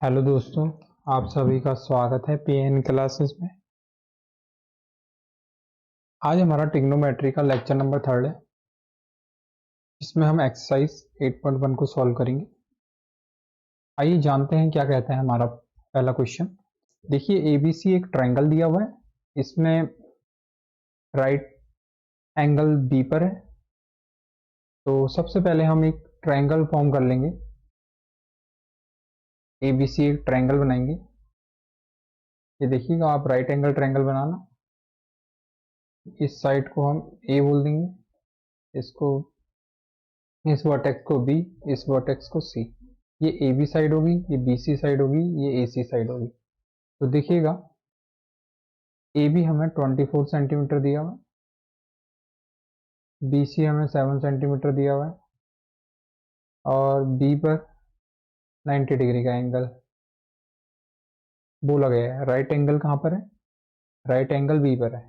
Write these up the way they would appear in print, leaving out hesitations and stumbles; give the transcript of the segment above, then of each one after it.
Hello दोस्तों, आप सभी का स्वागत है पीएन क्लासेस में। आज हमारा ट्रिग्नोमेट्री का लेक्चर नंबर 3 है। इसमें हम एक्सरसाइज 8.1 को सॉल्व करेंगे। आइए जानते हैं क्या कहता है हमारा पहला क्वेश्चन। देखिए एबीसी एक ट्रायंगल दिया हुआ है, इसमें राइट एंगल बी पर है। तो सबसे पहले हम एक ट्रायंगल फॉर्म कर लेंगे। एबीसी एक ट्रायंगल बनाएंगे। ये देखिएगा आप, राइट एंगल ट्रायंगल बनाना। इस साइड को हम ए बोल देंगे, इसको इस वर्टेक्स को बी, इस वर्टेक्स को सी। ये ए बी साइड होगी, ये बी सी साइड होगी, ये ए सी साइड होगी। तो देखिएगा ए बी हमें 24 सेंटीमीटर दिया हुआ है, बी सी हमें 7 सेंटीमीटर दिया हुआ है और बी पर 90 डिग्री का एंगल बोला गया है। राइट एंगल कहाँ पर है? राइट एंगल बी पर है।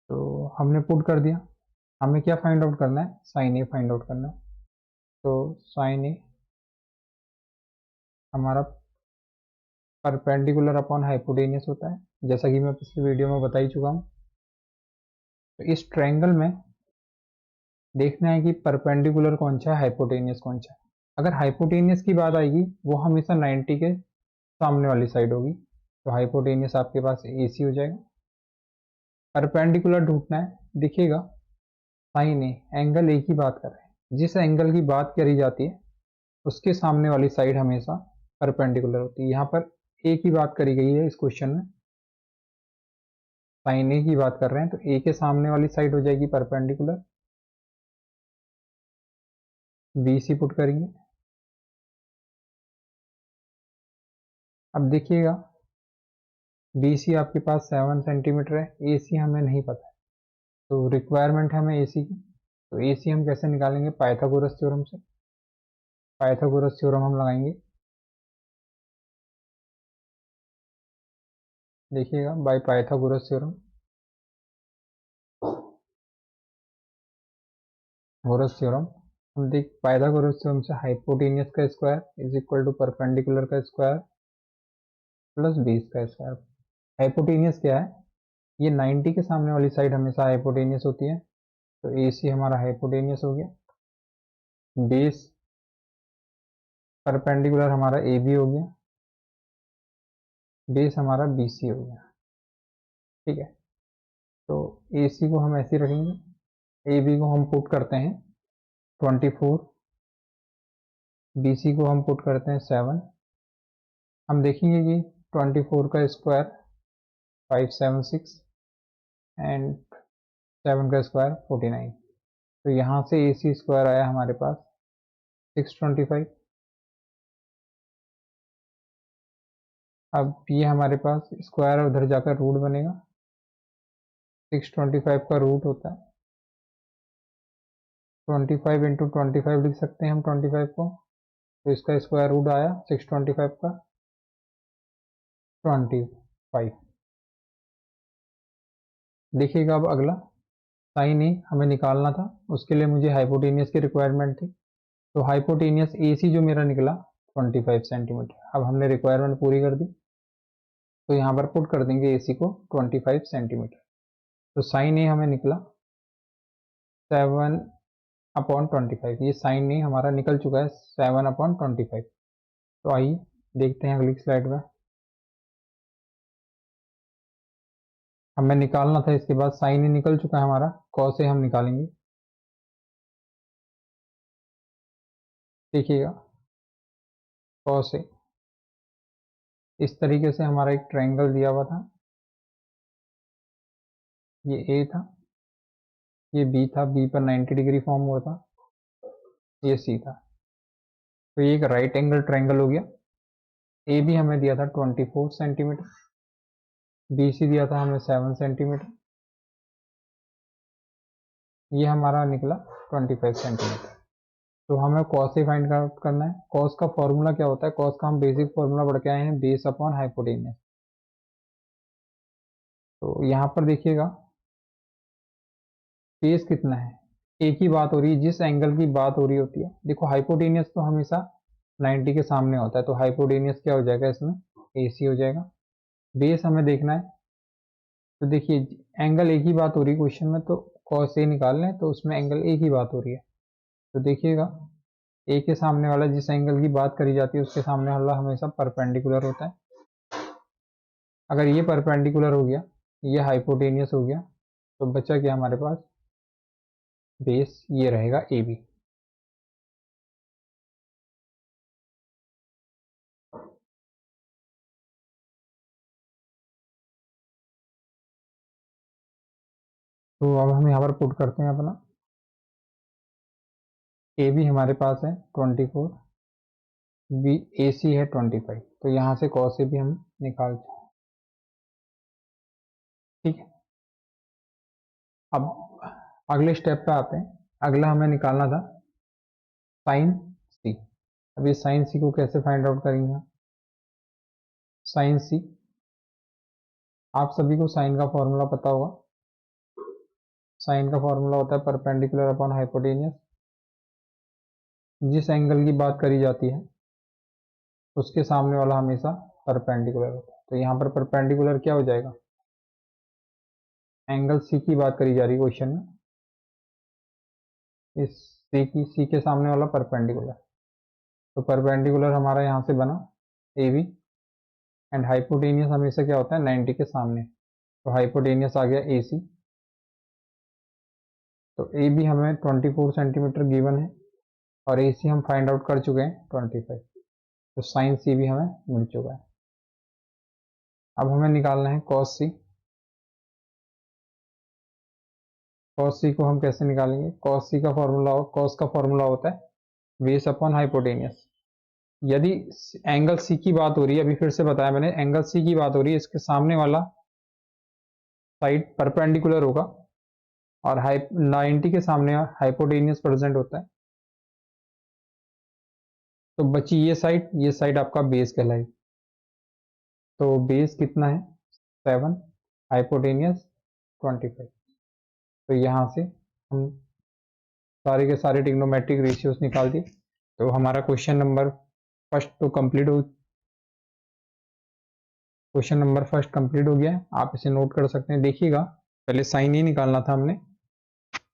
तो हमने पुट कर दिया। हमें क्या फाइंड आउट करना है? साइन ए फाइंड आउट करना है। तो साइन ए हमारा परपेंडिकुलर अपॉन हाइपोटेनियस होता है, जैसा कि मैं पिछली वीडियो में बता ही चुका हूँ। तो इस ट्रायंगल में देखना है कि परपेंडिकुलर कौन सा है, हाइपोटेनियस कौन सा है। अगर हाइपोटेनियस की बात आएगी वो हमेशा 90 के सामने वाली साइड होगी, तो हाइपोटेनियस आपके पास AC हो जाएगा। परपेंडिकुलर ढूंढना है। देखिएगा साइन ए, एंगल ए की बात कर रहे हैं। जिस एंगल की बात करी जाती है उसके सामने वाली साइड हमेशा परपेंडिकुलर होती है। यहाँ पर ए की बात करी गई है इस क्वेश्चन में, साइन ए की बात कर रहे हैं, तो ए के सामने वाली साइड हो जाएगी परपेंडिकुलर। बी सी पुट करेंगे। अब देखिएगा बी सी आपके पास 7 सेंटीमीटर है, ए सी हमें नहीं पता है, तो रिक्वायरमेंट है हमें ए सी की। तो ए सी हम कैसे निकालेंगे? पाइथागोरस थ्योरम से। पाइथागोरस थ्योरम हम लगाएंगे। देखिएगा बाय पाइथागोरस थ्योरम, गोरस थ्योरम हम देख पाइथागोरस थ्योरम से हाइपोटेनियस का square is equal to perpendicular का स्क्वायर प्लस बेस का स्क्वायर। हाइपोटेनियस क्या है? ये 90 के सामने वाली साइड हमेशा हाइपोटेनियस होती है, तो ए सी हमारा हाइपोटेनियस हो गया। बेस परपेंडिकुलर हमारा ए बी हो गया, बेस हमारा बी सी हो गया। ठीक है, तो ए सी को हम ऐसे रखेंगे, ए बी को हम पुट करते हैं 24, बी सी को हम पुट करते हैं 7। हम देखेंगे कि 24 का स्क्वायर 576 एंड 7 का स्क्वायर 49। तो यहाँ से ए सी स्क्वायर आया हमारे पास 625। अब ये हमारे पास स्क्वायर उधर जाकर रूट बनेगा, 625 का रूट होता है 25 इंटू 25 लिख सकते हैं हम 25 को। तो इसका स्क्वायर रूट आया 625 का 25। देखिएगा अब अगला साइन ए हमें निकालना था, उसके लिए मुझे हाइपोटेनियस की रिक्वायरमेंट थी। तो हाइपोटेनियस ए सी जो मेरा निकला 25 सेंटीमीटर। अब हमने रिक्वायरमेंट पूरी कर दी, तो यहाँ पर पुट कर देंगे ए सी को 25 सेंटीमीटर। तो साइन ए हमें निकला 7/25। ये साइन ए हमारा निकल चुका है 7/25। तो आइए देखते हैं अगली स्लाइड में। हमें निकालना था, इसके बाद साइन ए निकल चुका है हमारा, कॉस ए हम निकालेंगे। देखिएगा कॉस ए, इस तरीके से हमारा एक ट्रायंगल दिया हुआ था। ये ए था, ये बी था, बी पर 90 डिग्री फॉर्म हुआ था, ये सी था। तो ये एक राइट एंगल ट्रायंगल हो गया। ए बी हमें दिया था 24 सेंटीमीटर, बी सी दिया था हमें 7 सेंटीमीटर, ये हमारा निकला 25 सेंटीमीटर। तो हमें कॉस ए फाइंड आउट करना है। कॉस का फॉर्मूला क्या होता है? कॉस का हम बेसिक फॉर्मूला पढ़ के आए हैं, बेस अपॉन हाइपोटेनियस। तो यहाँ पर देखिएगा बेस कितना है, ए की बात हो रही है, जिस एंगल की बात हो रही होती है। देखो हाइपोटेनियस तो हमेशा 90 के सामने होता है, तो हाइपोटेनियस क्या हो जाएगा इसमें, AC हो जाएगा। बेस हमें देखना है, तो देखिए एंगल एक ही बात हो रही है क्वेश्चन में, तो cos A निकाल लें, तो उसमें एंगल एक ही बात हो रही है। तो देखिएगा ए के सामने वाला जिस एंगल की बात करी जाती है उसके सामने वाला हमेशा परपेंडिकुलर होता है। अगर ये परपेंडिकुलर हो गया, ये हाइपोटेनियस हो गया, तो बचा क्या हमारे पास, बेस ये रहेगा AB। तो अब हम यहाँ पर पुट करते हैं अपना, AB हमारे पास है 24, AC है 25, तो यहाँ से cos AB हम निकाल, ठीक है। अब अगले स्टेप पे आते हैं, अगला हमें निकालना था साइन C। अब ये साइन C को कैसे फाइंड आउट करेंगे, साइन C, आप सभी को साइन का फॉर्मूला पता होगा। साइन का फॉर्मूला होता है परपेंडिकुलर अपॉन हाइपोटेनियस। जिस एंगल की बात करी जाती है उसके सामने वाला हमेशा परपेंडिकुलर होता है, तो यहाँ पर परपेंडिकुलर क्या हो जाएगा, एंगल C की बात करी जा रही है क्वेश्चन में, इस C के सामने वाला परपेंडिकुलर, तो परपेंडिकुलर हमारा यहाँ से बना AB, एंड हाइपोटेनियस हमेशा क्या होता है 90 के सामने, तो हाइपोटेनियस आ गया AC। तो AB हमें 24 सेंटीमीटर गिवन है और AC हम फाइंड आउट कर चुके हैं 25, तो साइन C भी हमें मिल चुका है। अब हमें निकालना है cos C। cos C को हम कैसे निकालेंगे, cos C का फॉर्मूला, cos का फॉर्मूला होता है बेस अपॉन हाइपोटेनियस। यदि एंगल C की बात हो रही है, अभी फिर से बताया मैंने, एंगल C की बात हो रही है, इसके सामने वाला साइड परपेंडिकुलर होगा और 90 के सामने हाइपोटेनियस प्रेजेंट होता है, तो बची ये साइड आपका बेस कहलाएगी। तो बेस कितना है 7, हाइपोटेनियस 25, तो यहाँ से हम सारे के सारे ट्रिग्नोमेट्रिक रेशियोज निकाल दिए, तो हमारा क्वेश्चन नंबर फर्स्ट तो कंप्लीट हो, क्वेश्चन नंबर फर्स्ट कंप्लीट हो गया है। आप इसे नोट कर सकते हैं। देखिएगा पहले साइन ए निकालना था हमने,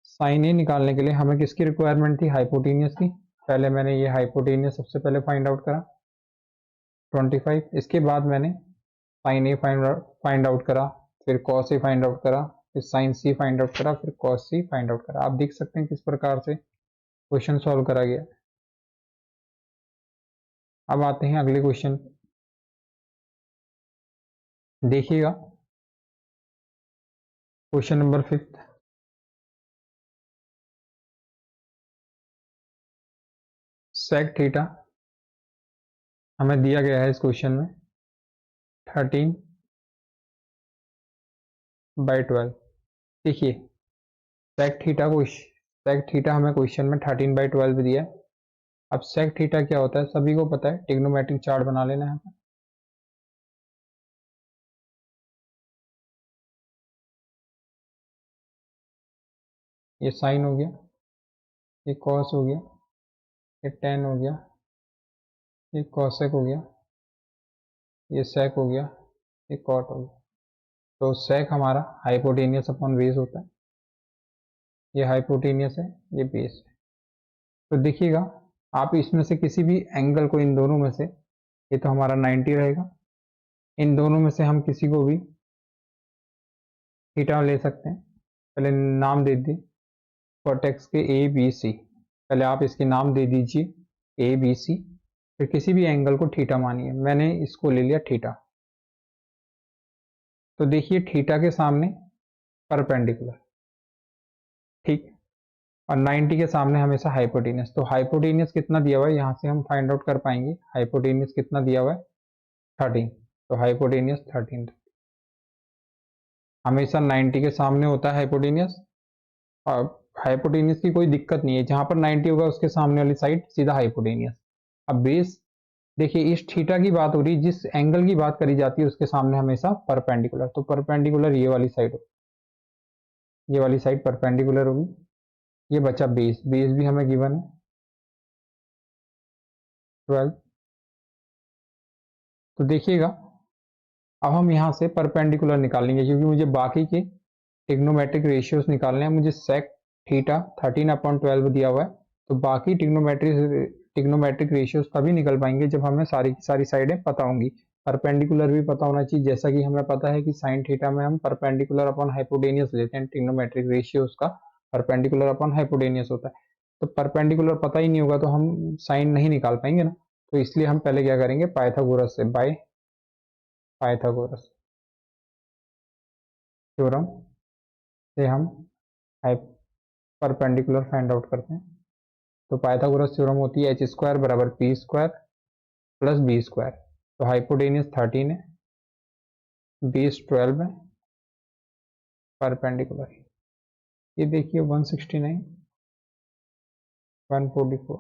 साइन ए निकालने के लिए हमें किसकी रिक्वायरमेंट थी, हाइपोटेनियस की। पहले मैंने ये हाइपोटेनियस सबसे पहले फाइंड आउट करा 25, इसके बाद मैंने साइन ए फाइंड आउट करा, फिर कॉस ए फाइंड आउट करा, फिर साइन सी फाइंड आउट करा, फिर कॉस सी फाइंड आउट करा। आप देख सकते हैं किस प्रकार से क्वेश्चन सॉल्व करा गया। अब आते हैं अगले क्वेश्चन, देखिएगा क्वेश्चन नंबर 5, सेक थीटा हमें दिया गया है इस क्वेश्चन में 13/12। देखिए सेक थीटा हमें क्वेश्चन में 13/12 दिया है। अब सेक थीटा क्या होता है सभी को पता है, ट्रिग्नोमेट्रिक चार्ट बना लेना है। ये साइन हो गया, ये कॉस हो गया, ये टेन हो गया, ये कॉसेक हो गया, ये सेक हो गया, ये कॉट हो गया। तो सेक हमारा हाइपोटेनियस अपॉन बेस होता है, ये हाइपोटेनियस है, ये बेस है। तो देखिएगा आप इसमें से किसी भी एंगल को, इन दोनों में से, ये तो हमारा 90 रहेगा, इन दोनों में से हम किसी को भी थीटा ले सकते हैं। पहले नाम दे दी वर्टेक्स के ABC, पहले आप इसके नाम दे दीजिए ABC, फिर किसी भी एंगल को थीटा मानिए, मैंने इसको ले लिया थीटा। तो देखिए थीटा के सामने परपेंडिकुलर, ठीक, और 90 के सामने हमेशा हाइपोटेनियस। तो हाइपोटेनियस कितना दिया हुआ है यहाँ से हम फाइंड आउट कर पाएंगे, हाइपोटेनियस कितना दिया हुआ है 13, तो हाइपोटेनियस 13 हमेशा 90 के सामने होता है हाइपोटेनियस। और हाइपोटेनियस की कोई दिक्कत नहीं है, जहां पर 90 होगा उसके सामने वाली साइड सीधा हाइपोटेनियस। अब बेस देखिए इस थीटा की बात हो रही है, जिस एंगल की बात करी जाती है उसके सामने हमेशा परपेंडिकुलर, तो परपेंडिकुलर ये वाली साइड हो, ये वाली साइड परपेंडिकुलर होगी। ये बचा बेस, बेस भी हमें गिवन है 12। तो देखिएगा अब हम यहाँ से परपेंडिकुलर निकालेंगे, क्योंकि मुझे बाकी के टिग्नोमेट्रिक रेशियोज निकालने हैं। मुझे सेक थीटा 13/12 दिया हुआ है, तो बाकी टिग्नोमेट्रिक रेशियोज तभी निकल पाएंगे जब हमें सारी की सारी साइडें पता होंगी। परपेंडिकुलर भी पता होना चाहिए, जैसा कि हमें पता है कि साइन थीटा में हम परपेंडिकुलर अपॉन हाइपोटेनियस लेते हैं, टिग्नोमेट्रिक रेशियोज का परपेंडिकुलर अपॉन हाइपोटेनियस होता है। तो परपेंडिकुलर पता ही नहीं होगा तो हम साइन नहीं निकाल पाएंगे ना, तो इसलिए हम पहले क्या करेंगे, पाइथागोरस से, बाय पाइथागोरस थ्योरम से हम परपेंडिकुलर फाइंड आउट करते हैं। तो पाइथागोरस थ्योरम होती है एच स्क्वायर बराबर P square plus B square. तो हाइपोटेनियस 13 है, बेस 12 है, परपेंडिकुलर ये देखिए 169, 144,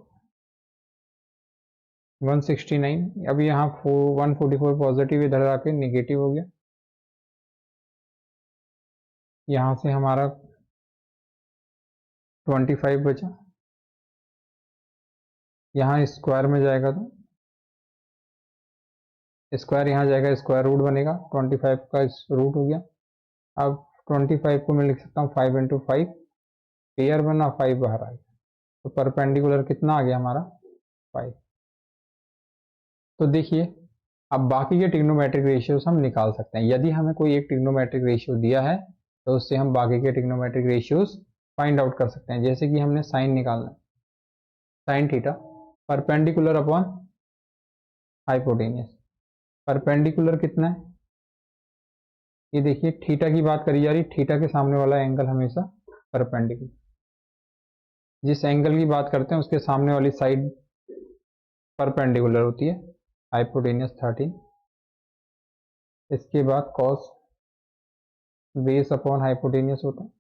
169। अब यहाँ 144 पॉजिटिव इधर आके निगेटिव हो गया, यहाँ से हमारा 25 बचा, यहाँ स्क्वायर में जाएगा तो स्क्वायर यहाँ जाएगा, स्क्वायर रूट बनेगा, 25 का रूट हो गया। अब 25 को मैं लिख सकता हूँ 5 इंटू 5, पेयर बना, 5 बाहर आ गया, तो परपेंडिकुलर कितना आ गया हमारा 5। तो देखिए अब बाकी के ट्रिग्नोमेट्रिक रेशियोज हम निकाल सकते हैं। यदि हमें कोई एक ट्रिग्नोमेट्रिक रेशियो दिया है तो उससे हम बाकी के ट्रिग्नोमेट्रिक रेशियोज फाइंड आउट कर सकते हैं। जैसे कि हमने साइन निकालना है, sine theta perpendicular upon hypotenuse, perpendicular कितना है, ये देखिए थीटा की बात करी जा रही, थीटा के सामने वाला एंगल हमेशा परपेंडिकुलर, जिस एंगल की बात करते हैं उसके सामने वाली साइड परपेंडिकुलर होती है, हाइपोटेनियस 13। इसके बाद कॉस बेस अपॉन हाइपोटेनियस होता है,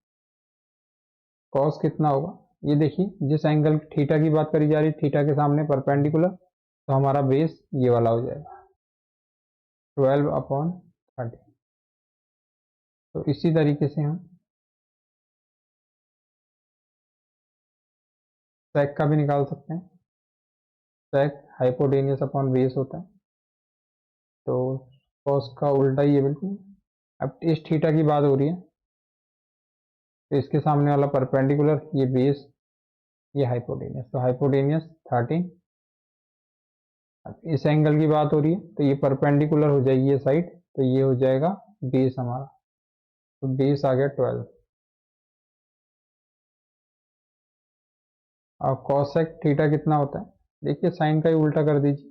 कॉस कितना होगा, ये देखिए जिस एंगल थीटा की बात करी जा रही, थीटा के सामने परपेंडिकुलर, तो हमारा बेस ये वाला हो जाएगा 12/13। तो इसी तरीके से हम सेक का भी निकाल सकते हैं, सेक हाइपोटेनियस अपॉन बेस होता है, तो कॉस का उल्टा ही है बिल्कुल। अब इस थीटा की बात हो रही है तो इसके सामने वाला परपेंडिकुलर, ये बेस, ये हाइपोटेनियस, तो हाइपोटेनियस 13। अब इस एंगल की बात हो रही है तो ये परपेंडिकुलर हो जाएगी ये साइड, तो ये हो जाएगा बेस हमारा, तो बेस आ गया 12। और कॉसेक थीटा कितना होता है, देखिए साइन का ही उल्टा कर दीजिए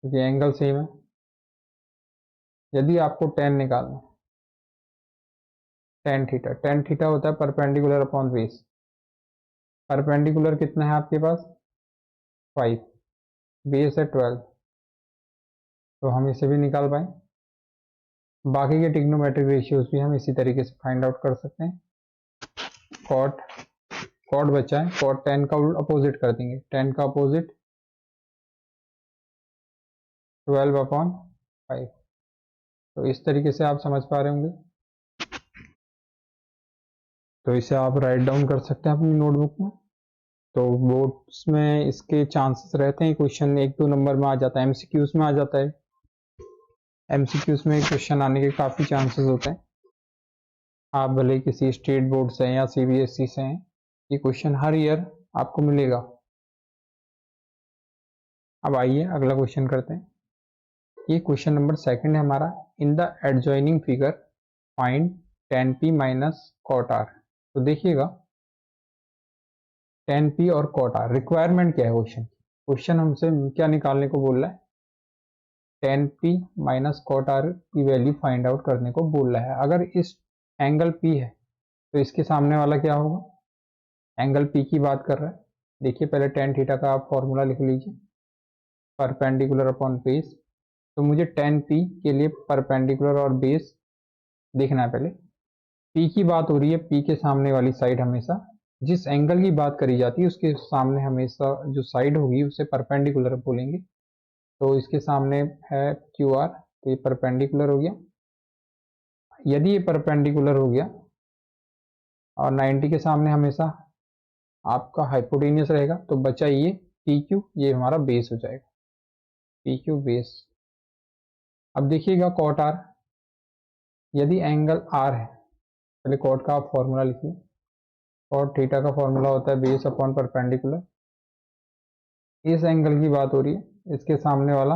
क्योंकि एंगल सेम है। यदि आपको टेन निकालना है, टेन थीटा होता है परपेंडिकुलर अपॉन बेस, परपेंडिकुलर कितना है आपके पास 5, बेस है 12, तो हम इसे भी निकाल पाए। बाकी के ट्रिग्नोमेट्रिक रेशियोज भी हम इसी तरीके से फाइंड आउट कर सकते हैं। कॉट कॉट बचा है, कॉट 10 का अपोजिट कर देंगे, 10 का अपोजिट 12/5। तो इस तरीके से आप समझ पा रहे होंगे, तो इसे आप राइट डाउन कर सकते हैं अपनी नोटबुक में। तो बोर्ड्स में इसके चांसेस रहते हैं, क्वेश्चन 1-2 नंबर में आ जाता है, एमसीक्यूज में आ जाता है, एमसीक्यूज में क्वेश्चन आने के काफ़ी चांसेस होते हैं। आप भले किसी स्टेट बोर्ड से हैं या सीबीएसई से हैं, ये क्वेश्चन हर ईयर आपको मिलेगा। अब आइए अगला क्वेश्चन करते हैं। ये क्वेश्चन नंबर 2 है हमारा, in the adjoining figure find tan p minus cot r। तो देखिएगा tan p और cot r रिक्वायरमेंट क्या है क्वेश्चन हमसे क्या निकालने को बोल रहा है, tan p minus cot r की वैल्यू फाइंड आउट करने को बोल रहा है। अगर इस एंगल p है तो इसके सामने वाला क्या होगा, एंगल p की बात कर रहा है। देखिए पहले tan थीटा का आप फॉर्मूला लिख लीजिए, परपेंडिकुलर अपॉन बेस। तो मुझे tan p के लिए परपेंडिकुलर और बेस देखना है। पहले p की बात हो रही है, p के सामने वाली साइड हमेशा, जिस एंगल की बात करी जाती है उसके सामने हमेशा जो साइड होगी उसे परपेंडिकुलर बोलेंगे। तो इसके सामने है क्यू आर, तो ये परपेंडिकुलर हो गया। यदि ये परपेंडिकुलर हो गया और 90 के सामने हमेशा आपका हाइपोटेनियस रहेगा, तो बचा ये पी क्यू, ये हमारा बेस हो जाएगा, पी क्यू बेस। अब देखिएगा कॉट आर, यदि एंगल आर है, पहले कॉट का आप फॉर्मूला लिखिए। कॉट थीटा का फॉर्मूला होता है बेस अपॉन परपेंडिकुलर। इस एंगल की बात हो रही है, इसके सामने वाला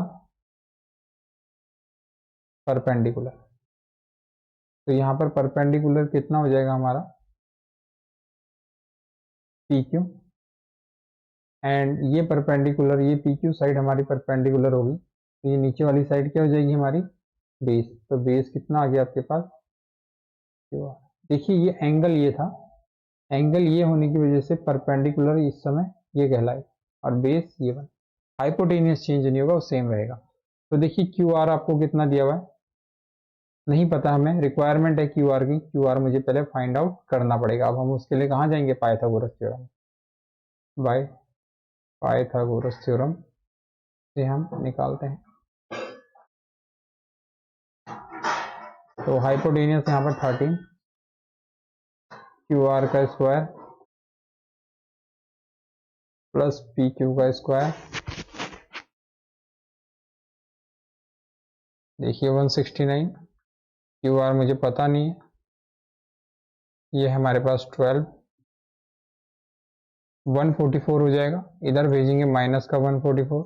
परपेंडिकुलर। तो यहाँ पर परपेंडिकुलर कितना हो जाएगा हमारा, पी क्यू। एंड ये परपेंडिकुलर, ये पी क्यू साइड हमारी परपेंडिकुलर होगी, तो ये नीचे वाली साइड क्या हो जाएगी हमारी, बेस। तो बेस कितना आ गया आपके पास, क्यू आर। देखिए ये एंगल ये था, एंगल ये होने की वजह से परपेंडिकुलर इस समय ये कहलाए, और बेस ये बन, हाइपोटेनियस चेंज नहीं होगा, वो सेम रहेगा। तो देखिए क्यू आर आपको कितना दिया हुआ है, नहीं पता हमें, रिक्वायरमेंट है क्यू आर की, क्यू आर मुझे पहले फाइंड आउट करना पड़ेगा। अब हम उसके लिए कहाँ जाएंगे, Pythagoras theorem, bye Pythagoras theorem से हम निकालते हैं। तो हाइपोटेनियस यहाँ पर 13 क्यू आर का स्क्वायर प्लस पी क्यू का स्क्वायर, देखिए 169। क्यू आर मुझे पता नहीं है, ये हमारे पास 12, 144 हो जाएगा। इधर भेजेंगे माइनस का 144,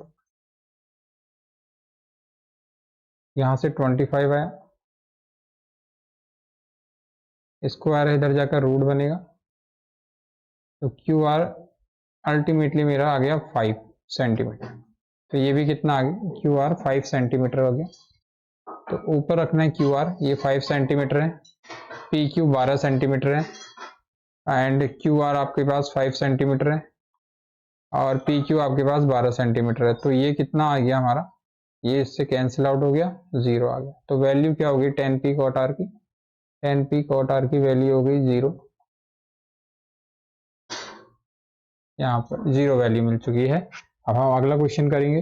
यहाँ से 25 आया, स्क्वायर इधर जाकर रूट बनेगा। तो क्यू आर अल्टीमेटली मेरा आ गया 5 सेंटीमीटर। तो ये भी कितना आ गया, क्यू आर 5 सेंटीमीटर हो गया। तो ऊपर रखना है क्यू आर, ये 5 सेंटीमीटर है, पी क्यू 12 सेंटीमीटर है, एंड क्यू आर आपके पास 5 सेंटीमीटर है, और पी क्यू आपके पास 12 सेंटीमीटर है। तो ये कितना आ गया हमारा, ये इससे कैंसिल आउट हो गया, 0 आ गया। तो वैल्यू क्या होगी 10 पी कॉट आर की, 10 पी कॉट आर की वैल्यू हो गई 0, यहाँ पर 0 वैल्यू मिल चुकी है। अब हम अगला क्वेश्चन करेंगे।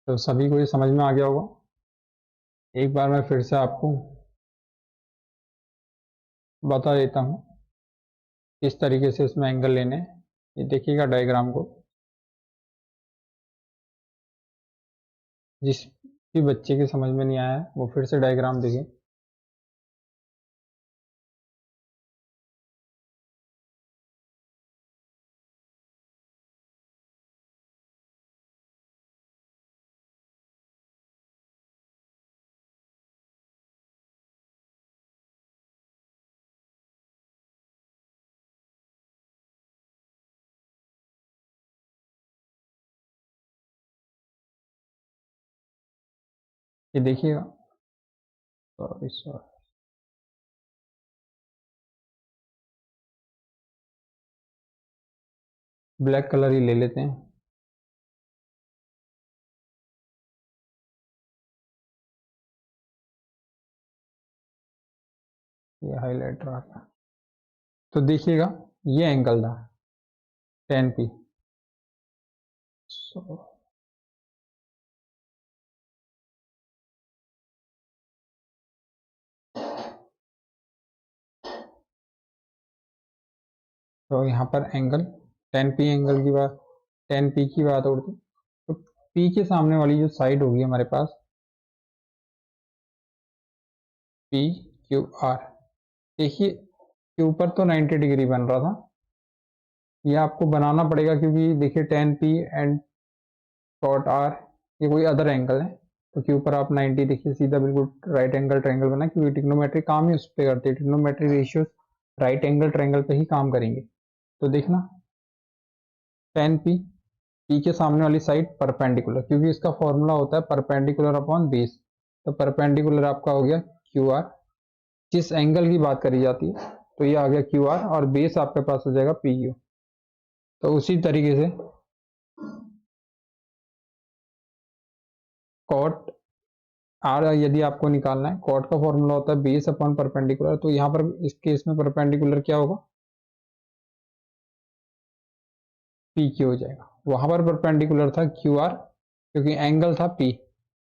तो सभी को ये समझ में आ गया होगा। एक बार मैं फिर से आपको बता देता हूँ किस तरीके से इसमें एंगल लेने हैं। ये देखिएगा डायग्राम को, जिस भी बच्चे के समझ में नहीं आया है वो फिर से डायग्राम देखें। ये देखिएगा, सॉरी सॉरी, ब्लैक कलर ही ले लेते हैं। ये हाईलाइटर आ गया। तो देखिएगा ये एंगल था 10 पी। तो यहाँ पर एंगल 10 पी एंगल की बात, 10 पी की बात होती, तो पी के सामने वाली जो साइड होगी हमारे पास, पी क्यू आर, देखिए के ऊपर तो 90 डिग्री बन रहा था, ये आपको बनाना पड़ेगा क्योंकि देखिए 10 पी एंड कॉट आर ये कोई अदर एंगल है। तो के ऊपर आप 90, देखिए सीधा बिल्कुल राइट एंगल ट्रायंगल बना, क्योंकि ट्रिग्नोमेट्री काम ही उस पर करते हैं, trigonometry ratios right angle triangle पे ही काम करेंगे। तो देखना 10 पी, पी के सामने वाली साइड परपेंडिकुलर, क्योंकि इसका फॉर्मूला होता है परपेंडिकुलर अपॉन बेस। तो परपेंडिकुलर आपका हो गया क्यू आर, जिस एंगल की बात करी जाती है, तो ये आ गया क्यू आर, और बेस आपके पास हो जाएगा पी यू। तो उसी तरीके से कॉट आर यदि आपको निकालना है, कॉट का फॉर्मूला होता है बेस अपॉन परपेंडिकुलर। तो यहाँ पर इस केस में परपेंडिकुलर क्या होगा, पी क्यू हो जाएगा। वहां पर परपेंडिकुलर था क्यू आर, क्योंकि एंगल था पी,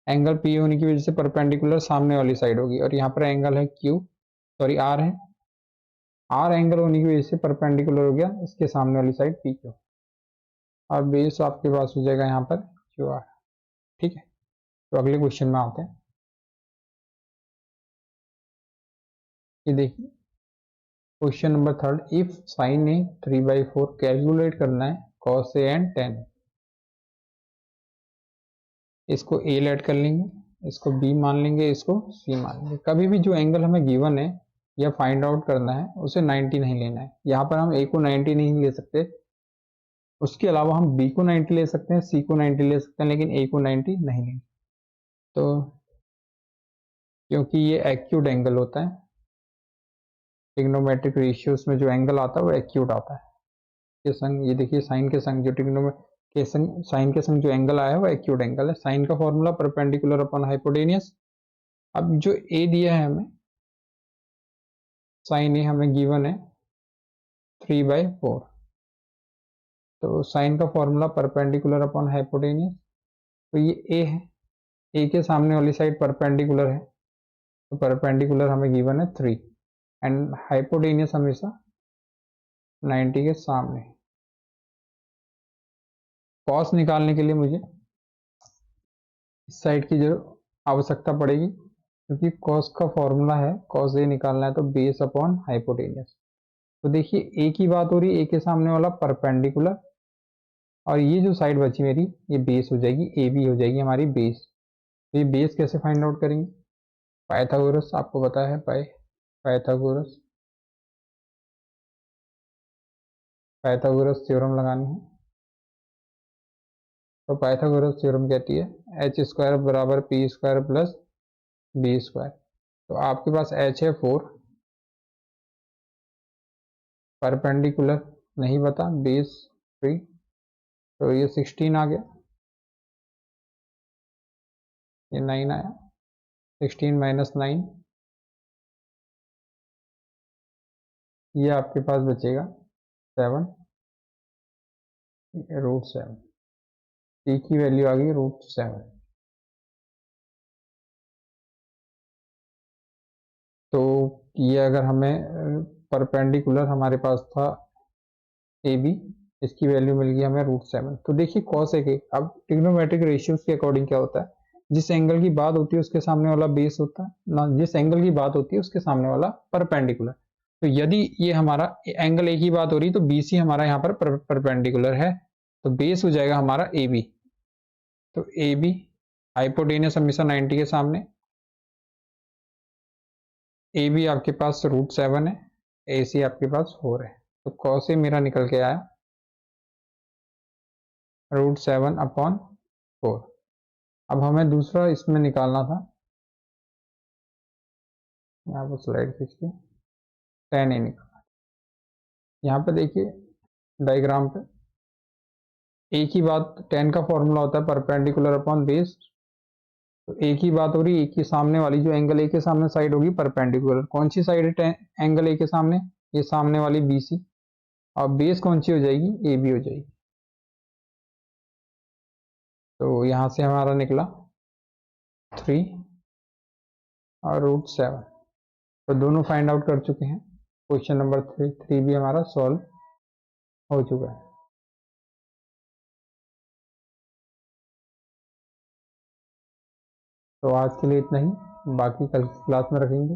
एंगल पी होने की वजह से परपेंडिकुलर सामने वाली साइड होगी, और यहाँ पर एंगल है क्यू, सॉरी आर है, आर एंगल होने की वजह से परपेंडिकुलर हो गया इसके सामने वाली साइड पी क्यू, और बेस आपके पास हो जाएगा यहाँ पर क्यू आर। ठीक है, तो अगले क्वेश्चन में आते हैं। ये देखिए question number 3, if sine A 3/4 calculate करना है कॉस ए एंड टेन। इसको ए लेट कर लेंगे, इसको बी मान लेंगे, इसको सी मान लेंगे। कभी भी जो एंगल हमें गिवन है या फाइंड आउट करना है उसे 90 नहीं लेना है। यहाँ पर हम ए को 90 नहीं ले सकते, उसके अलावा हम बी को 90 ले सकते हैं, सी को 90 ले सकते हैं, लेकिन ए को 90 नहीं लेंगे। तो क्योंकि ये एक्यूट एंगल होता है, ट्रिग्नोमेट्रिक रेशियोज में जो एंगल आता है वो एक्यूट आता है। के संग ये देखिए साइन के संग जो के संग साइन के संग जो एंगल आया है वो एक्यूट एंगल है। साइन का फॉर्मूला परपेंडिकुलर अपॉन हाइपोटेनियस। अब जो ए दिया है हमें, साइन ए हमें गिवन है 3/4, तो साइन का फॉर्मूला परपेंडिकुलर अपॉन हाइपोटेनियस, तो ये ए है, ए के सामने वाली साइड परपेंडिकुलर है, तो परपेंडिकुलर हमें गिवन है 3 एंड हाइपोटेनियस हमेशा 90 के सामने। कॉस निकालने के लिए मुझे इस साइड की जो आवश्यकता पड़ेगी, क्योंकि कॉस का फॉर्मूला है, कॉस ए निकालना है तो बेस अपॉन हाइपोटेनियस। तो देखिए ए की बात हो रही है, ए के सामने वाला परपेंडिकुलर, और ये जो साइड बची मेरी ये बेस हो जाएगी, ए बी हो जाएगी हमारी बेस। तो ये बेस कैसे फाइंड आउट करेंगे? पाइथागोरस आपको पता है, पाइथागोरस पाइथागोरस थ्योरम लगानी है। तो पाइथागोरस थ्योरम कहती है एच स्क्वायर बराबर P square plus B square. तो आपके पास एच है 4, परपेंडिकुलर नहीं बता, बेस 3, तो ये 16 आ गया, ये 9 आया, 16 माइनस 9, ये आपके पास बचेगा 7, √7। टी की वैल्यू आ गई √7। तो ये अगर हमें परपेंडिकुलर हमारे पास था ए बी, इसकी वैल्यू मिल गई हमें √7। तो देखिए कॉस ए के, अब ट्रिग्नोमेट्रिक रेशियोज के अकॉर्डिंग क्या होता है, जिस एंगल की बात होती है उसके सामने वाला बेस होता है ना, जिस एंगल की बात होती है उसके सामने वाला परपेंडिकुलर। तो यदि ये हमारा एंगल ए की बात हो रही है तो बी सी हमारा यहाँ पर परपेंडिकुलर है, तो बेस हो जाएगा हमारा ए बी। तो ए बी, हाइपोटेनियस हमेशा 90 के सामने, ए बी आपके पास √7 है, ए सी आपके पास 4 है, तो कॉस ए मेरा निकल के आया √7/4। अब हमें दूसरा इसमें निकालना था, यहाँ पर स्लाइड खींच के tan ए निकालना। यहाँ पे देखिए डायग्राम पे ए की बात, tan का फॉर्मूला होता है परपेंडिकुलर अपॉन बेस। तो ए की बात हो रही है, ए के सामने वाली जो एंगल ए के सामने साइड होगी परपेंडिकुलर, कौन सी साइड है एंगल ए के सामने? ये सामने वाली बी सी, और बेस कौन सी हो जाएगी? ए बी हो जाएगी। तो यहाँ से हमारा निकला 3 और √7। तो दोनों फाइंड आउट कर चुके हैं। क्वेश्चन नंबर 3 भी हमारा सॉल्व हो चुका है। तो आज के लिए इतना ही, बाकी कल क्लास में रखेंगे।